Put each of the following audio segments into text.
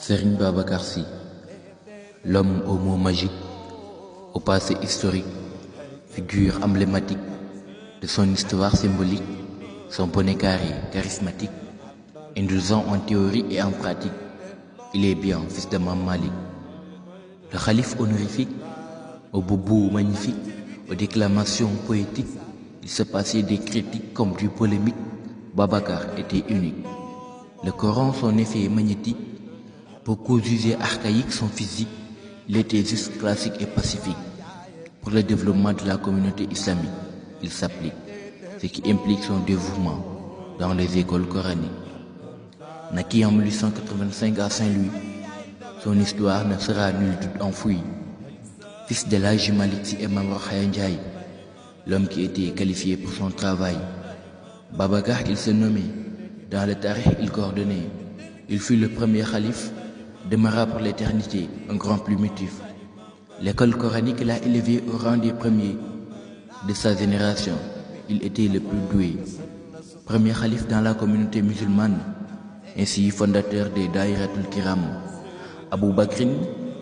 Serigne Babacar Sy, l'homme aux mots magiques, au passé historique, figure emblématique de son histoire symbolique, son bonnet carré charismatique, indulgent en théorie et en pratique. Il est bien fils de Mame Malick. Le khalife honorifique, au boubou magnifique, aux déclamations poétiques, il se passait des critiques comme du polémique. Babacar était unique. Le Coran, son effet magnétique, beaucoup jugés archaïque son physique, il était juste classique et pacifique. Pour le développement de la communauté islamique, il s'applique, ce qui implique son dévouement dans les écoles coraniques. Naquit en 1885 à Saint-Louis, son histoire ne sera nul doute enfouie. Fils de l'Hadji Malick Sy et Mame Rokhaya Ndiaye, l'homme qui était qualifié pour son travail. Babacar, il se nommait, dans le tarikh il coordonnait. Il fut le premier khalife, demeura pour l'éternité un grand plumitif. L'école coranique l'a élevé au rang des premiers de sa génération. Il était le plus doué. Premier khalife dans la communauté musulmane, ainsi fondateur des Daïratul Kiram. Abou Bakrin,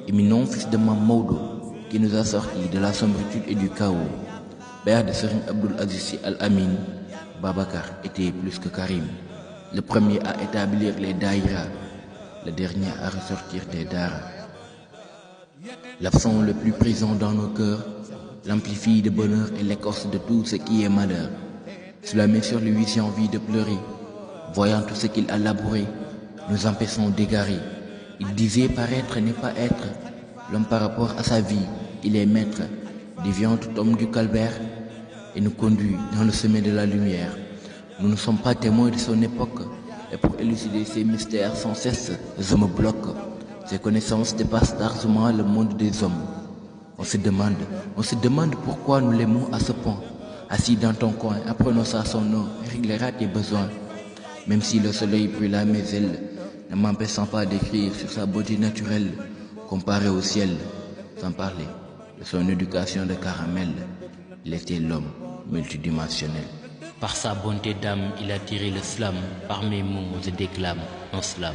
éminent fils de Mame Maodo, qui nous a sortis de la sombritude et du chaos. Père de Serigne Abdoul Aziz Sy Al Amine, Babacar était plus que Karim. Le premier à établir les daïras, le dernier à ressortir des daras. L'absent le plus présent dans nos cœurs l'amplifie de bonheur et l'écorce de tout ce qui est malheur. Cela met sur lui si envie de pleurer, voyant tout ce qu'il a labouré, nous empêchons d'égarer. Il disait paraître n'est pas être, l'homme par rapport à sa vie, il est maître, déviant tout homme du calvaire et nous conduit dans le sommet de la lumière. Nous ne sommes pas témoins de son époque, et pour élucider ces mystères sans cesse, je me bloque. Ces connaissances dépassent largement le monde des hommes. On se demande pourquoi nous l'aimons à ce point. Assis dans ton coin, apprenons à son nom, il réglera tes besoins. Même si le soleil brûla mes ailes, ne m'empêchant pas d'écrire sur sa beauté naturelle, comparée au ciel, sans parler de son éducation de caramel. Il était l'homme multidimensionnel. Par sa bonté d'âme, il a tiré le slam. Par mes mots, je déclame un slam.